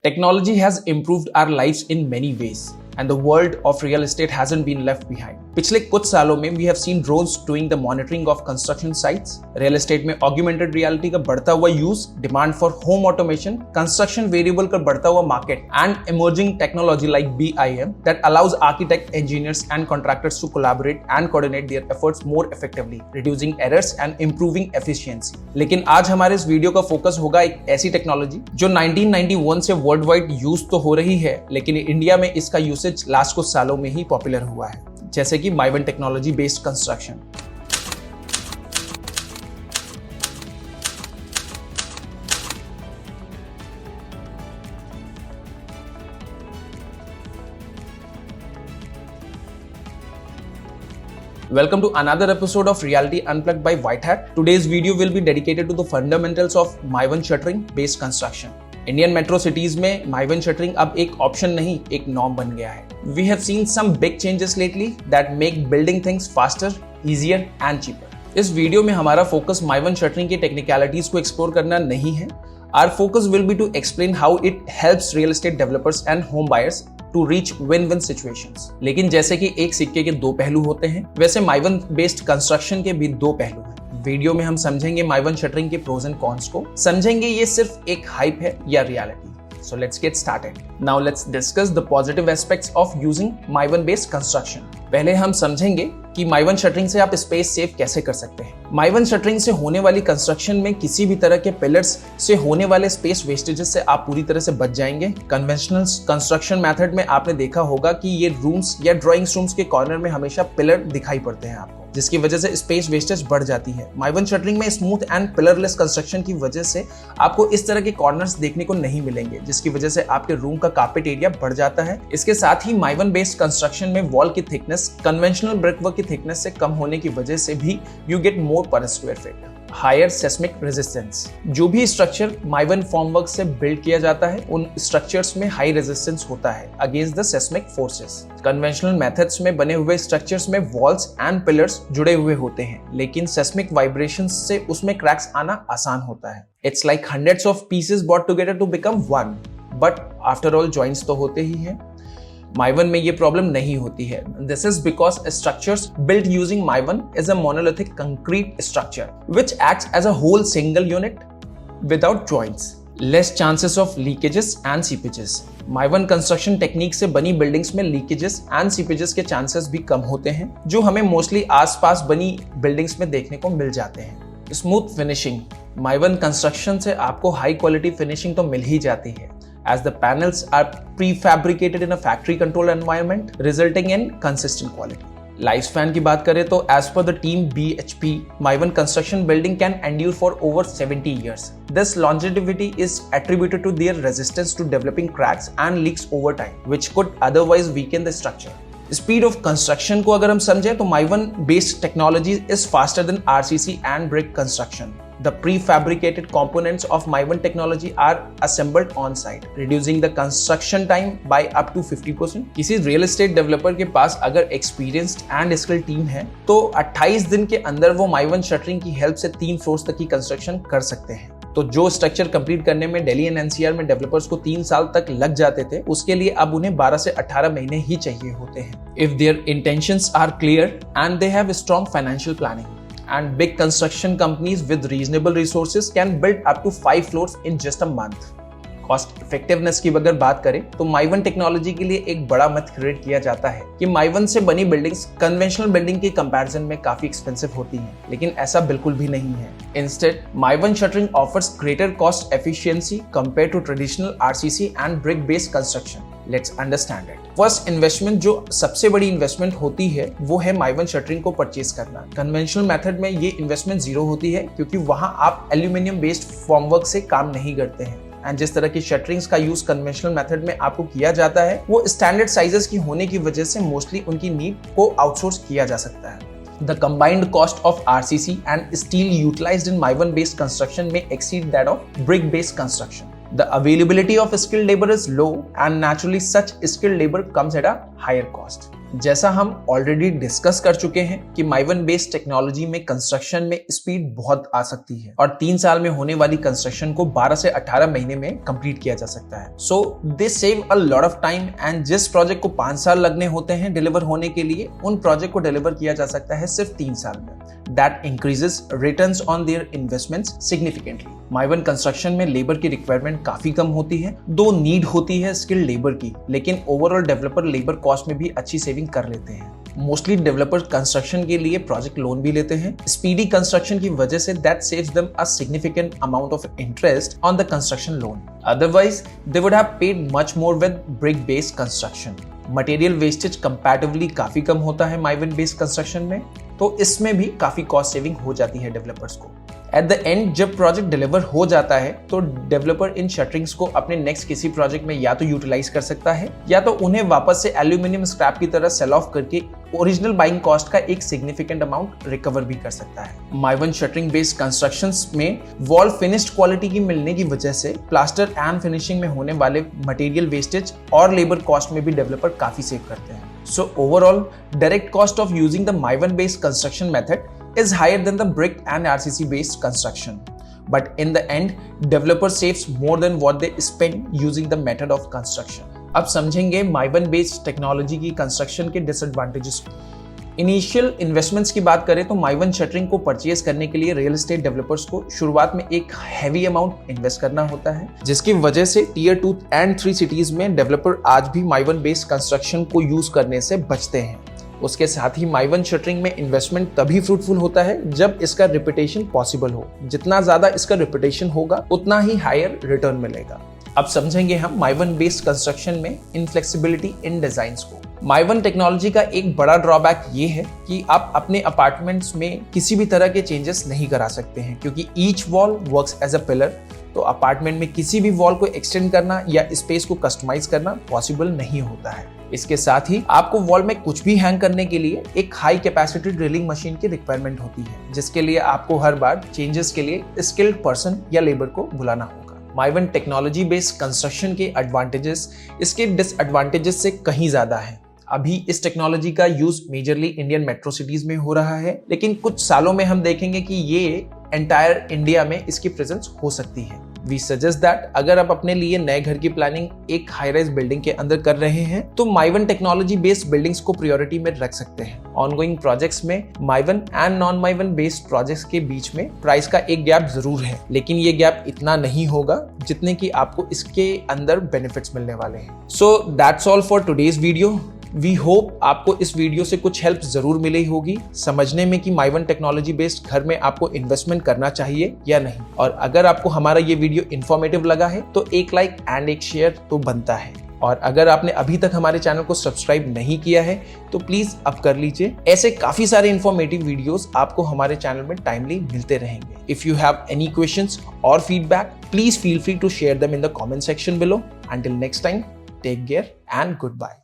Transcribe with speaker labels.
Speaker 1: Technology has improved our lives in many ways, and the world of real estate hasn't been left behind. पिछले कुछ सालों में we have seen drones doing the monitoring of construction sites, real estate में augmented reality का बढ़ता हुआ use, demand for home automation, construction variable का बढ़ता हुआ market, and emerging technology like BIM that allows architects, engineers, and contractors to collaborate and coordinate their efforts more effectively, reducing errors and improving efficiency. लेकिन आज हमारे इस video का focus होगा एक ऐसी टेक्नोलॉजी जो 1991 से वर्ल्ड वाइड यूज तो हो रही है, लेकिन इंडिया में इसका यूसेज लास्ट कुछ सालों में ही पॉपुलर हुआ है, जैसे कि Mivan technology based construction. Welcome to another episode of Reality Unplugged by White Hat. Today's video will be dedicated to the fundamentals of Maivan shuttering based construction. Indian metro cities में माइवन shuttering अब एक option नहीं, एक norm बन गया है। We have seen some big changes lately that make building things faster, easier and cheaper. इस video में हमारा फोकस माइवन शटरिंग की टेक्निकलिटीज को एक्सप्लोर करना नहीं है। Our focus will be to explain how it helps real estate developers and home buyers to reach win win situations. लेकिन जैसे कि एक सिक्के के दो पहलू होते हैं, वैसे माइवन बेस्ड कंस्ट्रक्शन के भी दो पहलू हैं। वीडियो में हम समझेंगे माइवन शटरिंग के प्रोज एंड कॉन्स को, समझेंगे ये सिर्फ एक हाइप है या reality. So let's get started. Now let's discuss the positive aspects of using Maivan based construction. पहले हम समझेंगे कि माइवन शटरिंग से आप स्पेस सेव कैसे कर सकते हैं। माइवन शटरिंग से होने वाली कंस्ट्रक्शन में किसी भी तरह के पिलर्स से होने वाले स्पेस वेस्टेजेस से आप पूरी तरह से बच जाएंगे। कन्वेंशनल कंस्ट्रक्शन मेथड में आपने देखा होगा कि ये रूम्स या ड्राइंग्स रूम्स के कॉर्नर में हमेशा पिलर दिखाई पड़ते हैं आपको, जिसकी वजह से स्पेस वेस्टेज बढ़ जाती है। माइवन शटरिंग में स्मूथ एंड पिलरलेस कंस्ट्रक्शन की वजह से आपको इस तरह के कॉर्नर्स देखने को नहीं मिलेंगे, जिसकी वजह से आपके रूम का कार्पेट एरिया बढ़ जाता है। इसके साथ ही माइवन बेस्ड कंस्ट्रक्शन में वॉल की थिकनेस कन्वेंशनल ब्रिकवर्क की थिकनेस से कम होने की वजह से भी you get more per square feet. Higher seismic resistance, जो भी स्ट्रक्चर माइवन फॉर्मवर्क से बिल्ड किया जाता है उन स्ट्रक्चर्स में हाई रेजिस्टेंस होता है against the seismic forces. Conventional methods में बने हुए स्ट्रक्चर्स में वॉल्स एंड पिलर्स जुड़े हुए होते हैं, लेकिन सेस्मिक वाइब्रेशंस से उसमें क्रैक्स आना आसान होता है। It's like hundreds of pieces bought together to become one, but after all joints तो होते ही हैं। माइवन में ये प्रॉब्लम नहीं होती है। This is because structures built using Mivan is a monolithic concrete structure which acts as a whole single unit without joints. Less chances of leakages and seepages. Mivan construction technique से बनी buildings में leakages and सीपेजेस के chances भी कम होते हैं, जो हमें mostly आसपास बनी बिल्डिंग्स में देखने को मिल जाते हैं। Smooth finishing. माइवन कंस्ट्रक्शन से आपको हाई क्वालिटी फिनिशिंग तो मिल ही जाती है, as the panels are prefabricated in a factory controlled environment, resulting in consistent quality. Lifespan की बात करें तो as per the team BHP, Maivan construction building can endure for over 70 years. This longevity is attributed to their resistance to developing cracks and leaks over time, which could otherwise weaken the structure. Speed of construction को अगर हम समझें तो Maivan based technology is faster than RCC and brick construction. The prefabricated components of Maivan technology are assembled on site, reducing the construction time by up to 50%. किसी real estate developer के पास अगर experienced and skilled team है तो 28 दिन के अंदर वो माइवन shuttering की हेल्प से 3 फ्लोर्स तक की कंस्ट्रक्शन कर सकते हैं। तो जो स्ट्रक्चर कंप्लीट करने में दिल्ली एंड एनसीआर में डेवलपर्स को 3 साल तक लग जाते थे, उसके लिए अब उन्हें 12 से 18 महीने ही चाहिए होते हैं। If their intentions are clear and they have strong financial planning, and big construction companies with reasonable resources can build up to 5 floors in just a month. Cost effectiveness की अगर बात करें तो माइवन टेक्नोलॉजी के लिए एक बड़ा मत क्रिएट किया जाता है कि माइवन से बनी बिल्डिंग्स कन्वेंशनल बिल्डिंग के कंपैरिजन में काफी एक्सपेंसिव होती हैं, लेकिन ऐसा बिल्कुल भी नहीं है। Instead Mivan shuttering offers greater cost efficiency compare to traditional RCC and brick based construction. Let's understand it. First investment, जो सबसे बड़ी इन्वेस्टमेंट होती है, वो है माइवन शटरिंग को परचेज करना। कन्वेंशनल मेथड में ये इन्वेस्टमेंट जीरो होती है, क्योंकि वहां आप एल्यूमिनियम बेस्ड फॉर्मवर्क से काम नहीं करते हैं। एंड जिस तरह की शटरिंग्स का यूज कन्वेंशनल मेथड में आपको किया जाता है, वो स्टैंडर्ड साइजेस की होने की वजह से मोस्टली उनकी नीड को आउटसोर्स किया जा सकता है। The combined cost of RCC and steel utilized in Maivan-based construction may exceed that of brick-based construction. The availability of skilled labor is low, and naturally such skilled labor comes at a higher cost. जैसा हम already discuss कर चुके हैं कि माइवन based technology में construction में speed बहुत आ सकती है और 3 साल में होने वाली कंस्ट्रक्शन को 12 से 18 महीने में कंप्लीट किया जा सकता है। So this save a lot of time and जिस प्रोजेक्ट को 5 साल लगने होते हैं डिलीवर होने के लिए, उन प्रोजेक्ट को डिलीवर किया जा सकता है सिर्फ 3 साल में। That increases returns on their investments significantly. माइवन construction में लेबर की रिक्वायरमेंट काफी कम होती है, दो नीड होती है स्किल्ड लेबर की, लेकिन ओवरऑल डेवलपर लेबर कॉस्ट में भी अच्छी सेविंग कर लेते हैं। मोस्टली डेवलपर्स कंस्ट्रक्शन के लिए प्रोजेक्ट लोन भी लेते हैं। स्पीडी कंस्ट्रक्शन की वजह say that saves them a significant amount of interest on the construction loan. Otherwise they would have paid much more with brick based construction. Material wastage comparatively काफी कम होता है माइवन based construction में, तो इसमें भी काफी कॉस्ट सेविंग हो जाती है डेवलपर्स को। एट द एंड जब प्रोजेक्ट डिलीवर हो जाता है तो डेवलपर इन शटरिंग्स को अपने नेक्स्ट किसी प्रोजेक्ट में या तो यूटिलाइज कर सकता है या तो उन्हें वापस से एल्यूमिनियम स्क्रैप की तरह सेल ऑफ करके ओरिजिनल बाइंग कॉस्ट का एक सिग्निफिकेंट अमाउंट रिकवर भी कर सकता है। माइवन शटरिंग बेस्ड कंस्ट्रक्शंस में वॉल फिनिश्ड क्वालिटी की मिलने की वजह से प्लास्टर एंड फिनिशिंग में होने वाले मटेरियल वेस्टेज और लेबर कॉस्ट में भी डेवलपर काफी सेव करते हैं। So overall, direct cost of using the Maivan based construction method is higher than the brick and RCC based construction. But in the end, developer saves more than what they spend using the method of construction. अब समझेंगे माइवन based technology की construction के disadvantages. Initial investments की बात करें तो माइवन shuttering को purchase करने के लिए रियल एस्टेट डेवलपर्स को शुरुआत में एक हैवी अमाउंट इन्वेस्ट करना होता है, जिसकी वजह से टियर 2 एंड 3 सिटीज में डेवलपर आज भी माइवन बेस्ड कंस्ट्रक्शन को यूज करने से बचते हैं। उसके साथ ही माइवन शटरिंग में इन्वेस्टमेंट तभी फ्रूटफुल होता है जब इसका रेपुटेशन पॉसिबल हो। जितना ज्यादा इसका रेपुटेशन होगा उतना ही हायर रिटर्न मिलेगा। अब समझेंगे हम माइवन बेस्ड कंस्ट्रक्शन में इनफ्लेक्सिबिलिटी इन डिजाइन्स को। माइवन टेक्नोलॉजी का एक बड़ा ड्रॉबैक ये है कि आप अपने अपार्टमेंट्स में किसी भी तरह के चेंजेस नहीं करा सकते हैं, क्योंकि each wall works as a pillar. तो अपार्टमेंट में किसी भी वॉल को एक्सटेंड करना या स्पेस को कस्टमाइज करना पॉसिबल नहीं होता है। इसके साथ ही आपको वॉल में कुछ भी हैंग करने के लिए एक हाई कैपेसिटी ड्रिलिंग मशीन की रिक्वायरमेंट होती है, जिसके लिए आपको हर बार चेंजेस के लिए स्किल्ड पर्सन या लेबर को बुलाना होगा। माइवन टेक्नोलॉजी बेस्ड कंस्ट्रक्शन के एडवांटेजेस इसके डिसएडवांटेजेस से कहीं ज्यादा है। अभी इस टेक्नोलॉजी का use majorly Indian metro cities में हो रहा है, लेकिन कुछ सालों में हम देखेंगे कि ये एंटायर इंडिया में इसकी प्रेजेंस हो सकती है। वी सजेस्ट दैट अगर आप अपने लिए नए घर की प्लानिंग एक हाई राइज बिल्डिंग के अंदर कर रहे हैं तो माइवन टेक्नोलॉजी बेस्ड बिल्डिंग्स को प्रायोरिटी में रख सकते हैं। ऑनगोइंग प्रोजेक्ट्स में Mivan and non Mivan based projects के बीच में प्राइस का एक गैप जरूर है, लेकिन ये गैप इतना नहीं होगा जितने की आपको इसके अंदर बेनिफिट्स मिलने वाले हैं। So that's all for today's video. We hope आपको इस वीडियो से कुछ हेल्प जरूर मिली होगी समझने में कि माइवन टेक्नोलॉजी बेस्ड घर में आपको इन्वेस्टमेंट करना चाहिए या नहीं। और अगर आपको हमारा ये वीडियो इन्फॉर्मेटिव लगा है तो एक लाइक एंड एक शेयर तो बनता है। और अगर आपने अभी तक हमारे चैनल को सब्सक्राइब नहीं किया है तो प्लीज अब कर लीजिए। ऐसे काफी सारे इन्फॉर्मेटिव वीडियोस आपको हमारे चैनल में टाइमली मिलते रहेंगे। If you have any questions और feedback please feel free to share them in the comment section below. Until next time, take care and good bye.